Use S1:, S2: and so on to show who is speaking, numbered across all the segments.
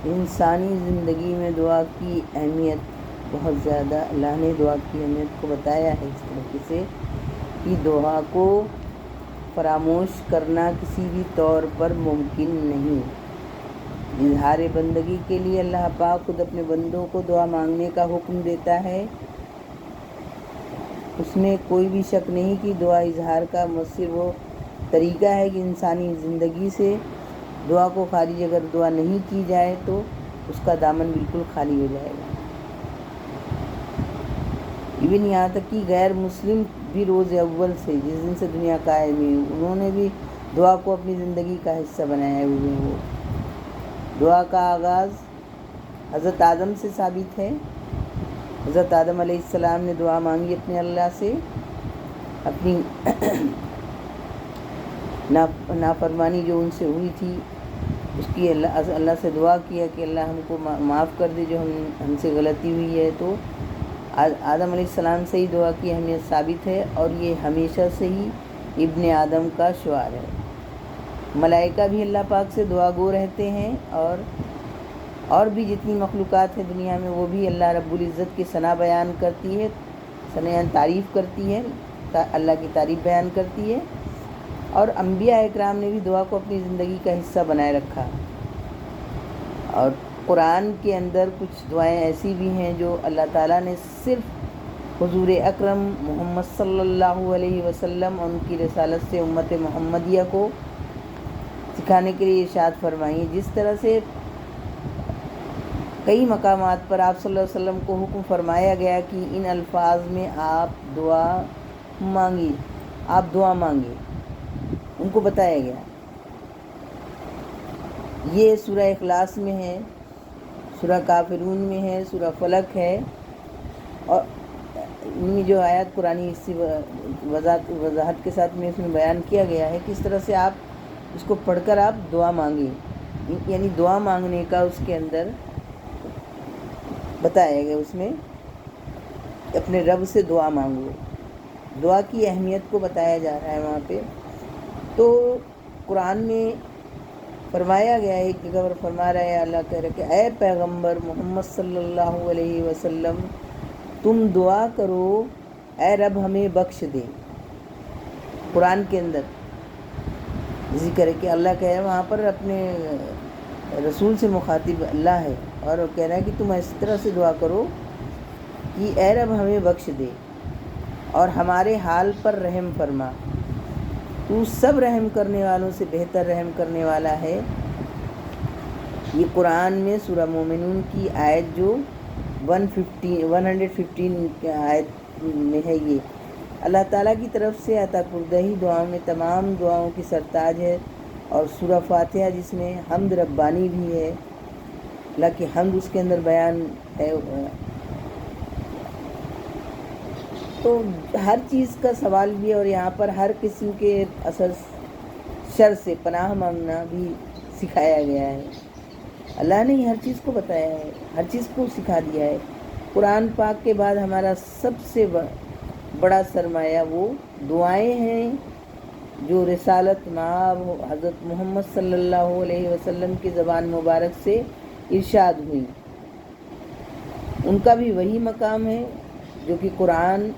S1: انسانی زندگی میں دعا کی اہمیت بہت زیادہ، اللہ نے دعا کی اہمیت کو بتایا ہے اس طریقے سے کہ دعا کو فراموش کرنا کسی بھی طور پر ممکن نہیں۔ اظہار بندگی کے لیے اللہ پاک خود اپنے بندوں کو دعا مانگنے کا حکم دیتا ہے۔ اس میں کوئی بھی شک نہیں کہ دعا اظہار کا مؤثر وہ طریقہ ہے کہ انسانی زندگی سے دعا کو خارج اگر دعا نہیں کی جائے تو اس کا دامن بالکل خالی ہو جائے گا۔ ایون یہاں تک کہ غیر مسلم بھی روز اول سے جس دن سے دنیا قائم ہوئی انہوں نے بھی دعا کو اپنی زندگی کا حصہ بنایا ہوئے ہیں۔ وہ دعا کا آغاز حضرت آدم سے ثابت ہے۔ حضرت آدم علیہ السلام نے دعا مانگی اپنے اللہ سے، اپنی نافرمانی جو ان سے ہوئی تھی اس کی اللہ سے دعا کیا کہ اللہ ہم کو معاف کر دے جو ہم سے غلطی ہوئی ہے۔ تو آدم علیہ السلام سے ہی دعا کی اہمیت ثابت ہے اور یہ ہمیشہ سے ہی ابن آدم کا شعار ہے۔ ملائکہ بھی اللہ پاک سے دعا گو رہتے ہیں اور بھی جتنی مخلوقات ہیں دنیا میں وہ بھی اللہ رب العزت کی ثنا بیان کرتی ہے، تعریف کرتی ہے، اللہ کی تعریف بیان کرتی ہے۔ اور انبیاء اکرام نے بھی دعا کو اپنی زندگی کا حصہ بنائے رکھا۔ اور قرآن کے اندر کچھ دعائیں ایسی بھی ہیں جو اللہ تعالیٰ نے صرف حضور اکرم محمد صلی اللہ علیہ وسلم اور ان کی رسالت سے امت محمدیہ کو سکھانے کے لیے ارشاد فرمائی۔ جس طرح سے کئی مقامات پر آپ صلی اللہ علیہ وسلم کو حکم فرمایا گیا کہ ان الفاظ میں آپ دعا مانگے، ان کو بتایا گیا۔ یہ سورہ اخلاص میں ہے، سورہ کافرون میں ہے، سورہ فلق ہے، اور ان میں جو آیات قرآنی اسی وضاحت کے ساتھ میں اس میں بیان کیا گیا ہے کہ اس طرح سے آپ اس کو پڑھ کر آپ دعا مانگیں، یعنی دعا مانگنے کا اس کے اندر بتایا گیا، اس میں اپنے رب سے دعا مانگو، دعا کی اہمیت کو بتایا جا رہا ہے وہاں پہ۔ تو قرآن میں فرمایا گیا ہے کہ خبر فرما رہا ہے اللہ کہہ رہا کہ اے پیغمبر محمد صلی اللہ علیہ وسلم تم دعا کرو اے رب ہمیں بخش دے۔ قرآن کے اندر ذکر ہے کہ اللہ کہہ رہا ہے وہاں پر اپنے رسول سے مخاطب اللہ ہے اور وہ کہہ رہا ہے کہ تم اس طرح سے دعا کرو کہ اے رب ہمیں بخش دے اور ہمارے حال پر رحم فرما، تو سب رحم کرنے والوں سے بہتر رحم کرنے والا ہے۔ یہ قرآن میں سورہ مومنون کی آیت جو 115 آیت میں ہے، یہ اللہ تعالیٰ کی طرف سے عطا کردہ دعاؤں میں تمام دعاؤں کی سرتاج ہے۔ اور سورہ فاتحہ جس میں حمد ربانی بھی ہے، اللہ کی حمد اس کے اندر بیان ہے، تو ہر چیز کا سوال بھی ہے اور یہاں پر ہر قسم کے اثر شر سے پناہ مانگنا بھی سکھایا گیا ہے۔ اللہ نے ہر چیز کو بتایا ہے، ہر چیز کو سکھا دیا ہے۔ قرآن پاک کے بعد ہمارا سب سے بڑا سرمایہ وہ دعائیں ہیں جو رسالت مآب حضرت محمد صلی اللہ علیہ وسلم کی زبان مبارک سے ارشاد ہوئی، ان کا بھی وہی مقام ہے جو کہ قرآن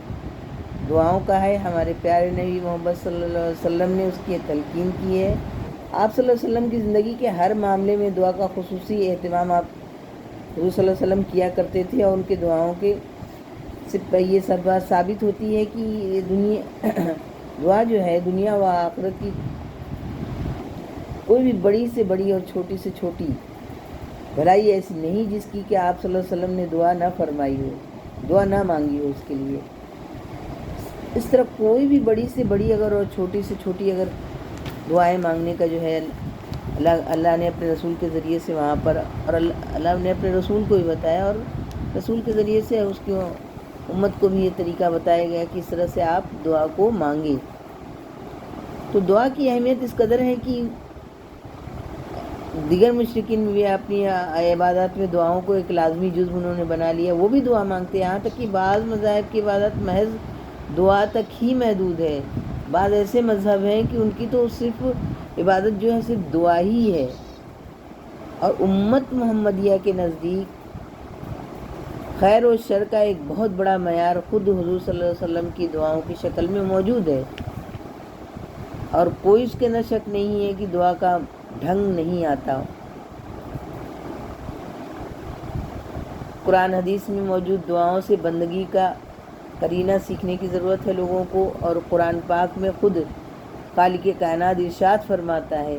S1: دعاؤں کا ہے۔ ہمارے پیارے نبی محمد صلی اللہ علیہ وسلم نے اس کی تلقین کی ہے۔ آپ صلی اللہ علیہ وسلم کی زندگی کے ہر معاملے میں دعا کا خصوصی اہتمام آپ حضور صلی اللہ علیہ وسلم کیا کرتے تھے، اور ان کے دعاؤں کے یہ سب بات ثابت ہوتی ہے کہ یہ دعا جو ہے دنیا و آخرت کی کوئی بھی بڑی سے بڑی اور چھوٹی سے چھوٹی بھلائی ایسی نہیں جس کی کہ آپ صلی اللہ علیہ وسلم نے دعا نہ فرمائی ہو، دعا نہ مانگی ہو اس کے لیے۔ اس طرح کوئی بھی بڑی سے بڑی اگر اور چھوٹی سے چھوٹی اگر دعائیں مانگنے کا جو ہے اللہ نے اپنے رسول کے ذریعے سے وہاں پر، اور اللہ نے اپنے رسول کو بھی بتایا اور رسول کے ذریعے سے اس کی امت کو بھی یہ طریقہ بتایا گیا کہ اس طرح سے آپ دعا کو مانگیں۔ تو دعا کی اہمیت اس قدر ہے کہ دیگر مشرکین میں بھی اپنی عبادات میں دعاؤں کو ایک لازمی جزو انہوں نے بنا لیا، وہ بھی دعا مانگتے ہیں، یہاں تک کہ بعض مذاہب کی عبادت محض دعا تک ہی محدود ہے۔ بعض ایسے مذہب ہیں کہ ان کی تو صرف عبادت جو ہے صرف دعا ہی ہے، اور امت محمدیہ کے نزدیک خیر و شر کا ایک بہت بڑا معیار خود حضور صلی اللہ علیہ وسلم کی دعاؤں کی شکل میں موجود ہے، اور کوئی اس کے اندر شک نہیں ہے کہ دعا کا ڈھنگ نہیں آتا۔ قرآن حدیث میں موجود دعاؤں سے بندگی کا قرینہ سیکھنے کی ضرورت ہے لوگوں کو، اور قرآن پاک میں خود خالق کائنات ارشاد فرماتا ہے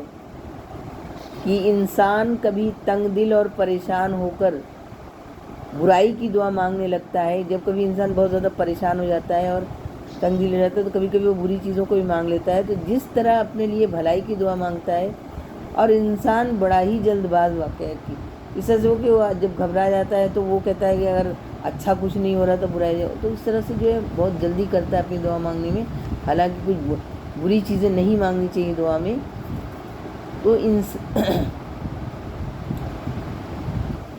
S1: کہ انسان کبھی تنگ دل اور پریشان ہو کر برائی کی دعا مانگنے لگتا ہے۔ جب کبھی انسان بہت زیادہ پریشان ہو جاتا ہے اور تنگ دل ہو جاتا ہے تو کبھی کبھی وہ بری چیزوں کو بھی مانگ لیتا ہے۔ تو جس طرح اپنے لیے بھلائی کی دعا مانگتا ہے، اور انسان بڑا ہی جلد باز واقع ہے کہ اس طرح سے وہ کہ وہ جب گھبرا جاتا ہے تو وہ کہتا ہے کہ اگر اچھا کچھ نہیں ہو رہا تو برائی جاؤ، تو اس طرح سے جو ہے بہت جلدی کرتا ہے اپنی دعا مانگنے میں، حالانکہ کچھ بری چیزیں نہیں مانگنی چاہیے دعا میں۔ تو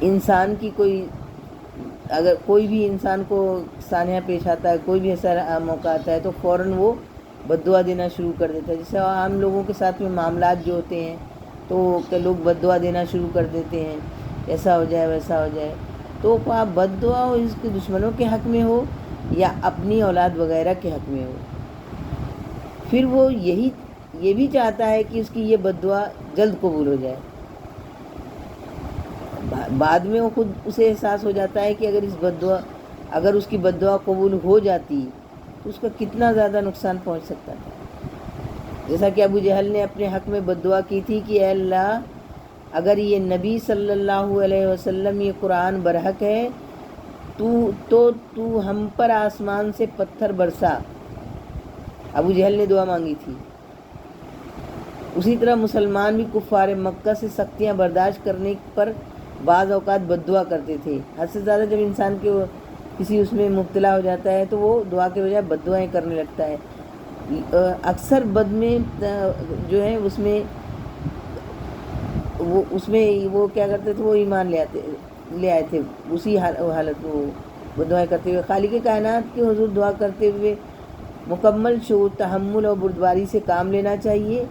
S1: انسان کی اگر کوئی بھی انسان کو سانحہ پیش آتا ہے، کوئی بھی ایسا موقع آتا ہے تو فوراً وہ بد دعا دینا شروع کر دیتا ہے۔ جیسے عام لوگوں کے ساتھ میں معاملات جو ہوتے ہیں تو لوگ بد دعا دینا شروع کر دیتے ہیں، ایسا ہو جائے ویسا ہو جائے۔ تو آپ بد دعا ہو اس کے دشمنوں کے حق میں ہو یا اپنی اولاد وغیرہ کے حق میں ہو، پھر وہ یہ بھی چاہتا ہے کہ اس کی یہ بد دعا جلد قبول ہو جائے۔ بعد میں وہ خود اسے احساس ہو جاتا ہے کہ اگر اس کی بد دعا قبول ہو جاتی تو اس کا کتنا زیادہ نقصان پہنچ سکتا تھا۔ جیسا کہ ابو جہل نے اپنے حق میں بد دعا کی تھی کہ اے اللہ، اگر یہ نبی صلی اللہ علیہ وسلم یہ قرآن برحق ہے تو ہم پر آسمان سے پتھر برسا۔ ابو جہل نے دعا مانگی تھی۔ اسی طرح مسلمان بھی کفار مکہ سے سختیاں برداشت کرنے پر بعض اوقات بد دعا کرتے تھے۔ حد سے زیادہ جب انسان کے کسی اس میں مبتلا ہو جاتا ہے تو وہ دعا کے بجائے بد دعائیں کرنے لگتا ہے۔ اکثر بد میں جو ہے اس میں وہ کیا کرتے تھے، وہ ایمان لے آئے تھے اسی حالت میں وہ بد دعائیں کرتے ہوئے۔ خالق کائنات کے حضور دعا کرتے ہوئے مکمل شعور، تحمل اور بردباری سے کام لینا چاہیے،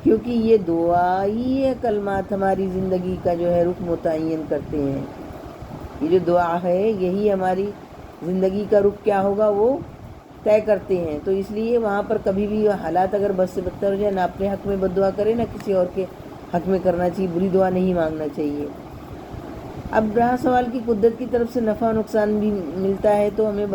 S1: کیونکہ یہ دعائی کلمات ہماری زندگی کا جو ہے رخ متعین کرتے ہیں۔ یہ جو دعا ہے یہی ہماری زندگی کا رخ کیا ہوگا وہ طے کرتے ہیں۔ تو اس لیے وہاں پر کبھی بھی حالات اگر بد سے بدتر ہو جائے، نہ اپنے حق میں بد دعا کرے نہ کسی اور کے حق میں کرنا چاہیے، بری دعا نہیں مانگنا چاہیے۔ اب رہا سوال کی قدرت کی طرف سے نفع و نقصان بھی ملتا ہے، تو ہمیں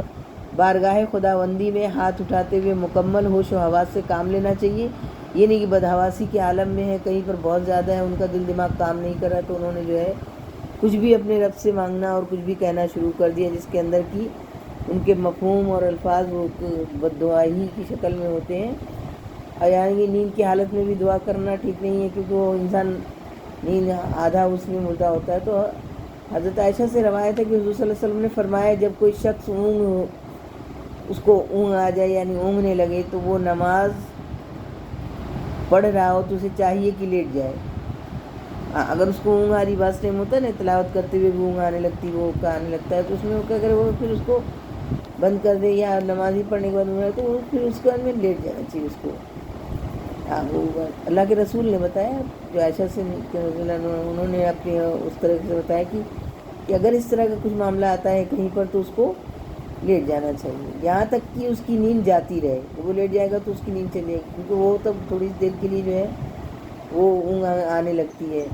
S1: بارگاہ خداوندی میں ہاتھ اٹھاتے ہوئے مکمل ہوش و حواس سے کام لینا چاہیے۔ یہ نہیں کہ بدحواسی کے عالم میں ہے، کہیں پر بہت زیادہ ہے، ان کا دل دماغ کام نہیں کر رہا تو انہوں نے جو ہے کچھ بھی اپنے رب سے مانگنا اور کچھ بھی کہنا شروع کر دیا، جس کے اندر کی ان کے مفہوم اور الفاظ وہ بد دعائی کی شکل میں ہوتے ہیں۔ اور یعنی نیند کی حالت میں بھی دعا کرنا ٹھیک نہیں ہے، کیونکہ وہ انسان نیند آدھا اس میں مردہ ہوتا ہے۔ تو حضرت عائشہ سے روایت ہے کہ حضور صلی اللہ علیہ وسلم نے فرمایا، جب کوئی شخص اس کو اونگ آ جائے یعنی اونگنے لگے تو وہ نماز پڑھ رہا ہو تو اسے چاہیے کہ لیٹ جائے۔ اگر اس کو اونگ آ رہی بات ٹائم ہوتا ہے نا، تلاوت کرتے ہوئے بھی اونگ آنے لگتی، وہ آنے لگتا ہے، تو اس میں وہ کیا کرے، وہ پھر اس کو بند کر دے، یا نماز ہی پڑھنے کے بعد اونگ آئے تو وہ پھر اس کے بعد میں لیٹ جانا چاہیے اس کو۔ اللہ کے رسول نے بتایا، جو عائشہ سے انہوں نے اپنے اس طرح سے بتایا کہ اگر اس طرح کا کچھ معاملہ آتا ہے کہیں پر تو اس کو لیٹ جانا چاہیے، یہاں تک کہ اس کی نیند جاتی رہے۔ وہ لیٹ جائے گا تو اس کی نیند چلے گی، کیونکہ وہ تب تھوڑی دیر کے لیے جو ہے وہ اونگ آنے لگتی ہے۔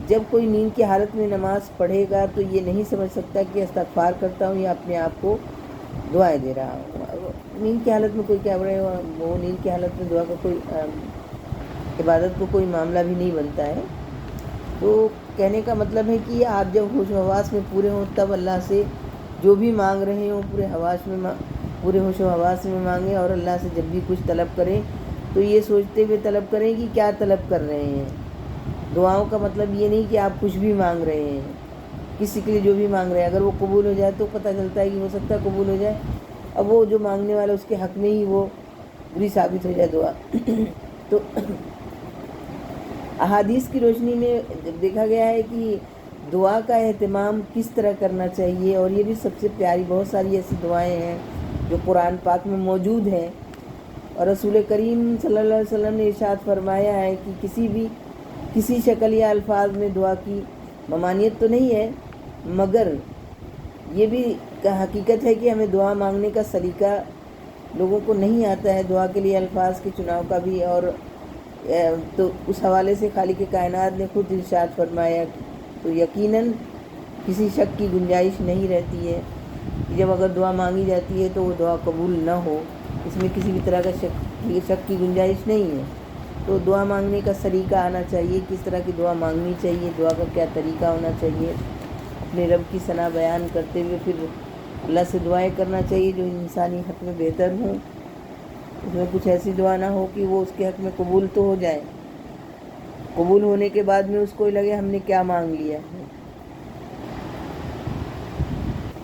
S1: جب کوئی نیند کی حالت میں نماز پڑھے گا تو یہ نہیں سمجھ سکتا کہ استغفار کرتا ہوں یا اپنے آپ کو دعائیں دے رہا ہوں۔ نیند کی حالت میں کوئی کیا بڑھے، وہ نیند کی حالت میں دعا کا کوئی عبادت کو کوئی معاملہ بھی نہیں بنتا ہے۔ تو کہنے کا مطلب ہے کہ آپ جب ہوش و حواس میں پورے ہوں تب اللہ سے جو بھی مانگ رہے ہوں پورے ہوش و حواس میں مانگیں، اور اللہ سے جب بھی کچھ طلب کریں تو یہ سوچتے ہوئے طلب کریں کہ کیا طلب کر رہے ہیں۔ دعاؤں کا مطلب یہ نہیں کہ آپ کچھ بھی مانگ رہے ہیں، کسی کے لیے جو بھی مانگ رہے ہیں اگر وہ قبول ہو جائے تو پتہ چلتا ہے کہ ہو سکتا ہے قبول ہو جائے، اب وہ جو مانگنے والا اس کے حق میں ہی وہ بری ثابت ہو جائے دعا۔ تو احادیث کی روشنی میں دیکھا گیا ہے کہ دعا کا اہتمام کس طرح کرنا چاہیے، اور یہ بھی سب سے پیاری بہت ساری ایسی دعائیں ہیں جو قرآن پاک میں موجود ہیں، اور رسول کریم صلی اللہ علیہ وسلم نے ارشاد فرمایا ہے کہ کسی شکل یا الفاظ میں دعا کی ممانعت تو نہیں ہے، مگر یہ بھی حقیقت ہے کہ ہمیں دعا مانگنے کا سلیقہ لوگوں کو نہیں آتا ہے، دعا کے لیے الفاظ کے چناؤ کا بھی، اور تو اس حوالے سے خالق کائنات نے خود ارشاد فرمایا، تو یقیناً کسی شک کی گنجائش نہیں رہتی ہے کہ جب اگر دعا مانگی جاتی ہے تو وہ دعا قبول نہ ہو، اس میں کسی بھی طرح کا شک کی گنجائش نہیں ہے۔ تو دعا مانگنے کا سلیقہ آنا چاہیے، کس طرح کی دعا مانگنی چاہیے، دعا کا کیا طریقہ ہونا چاہیے، اپنے رب کی ثنا بیان کرتے ہوئے پھر اللہ سے دعائیں کرنا چاہیے جو انسانی حق میں بہتر ہوں، اس میں کچھ ایسی دعا نہ ہو کہ وہ اس کے حق میں قبول تو ہو جائے، قبول ہونے کے بعد میں اس کو لگے ہم نے کیا مانگ لیا ہے۔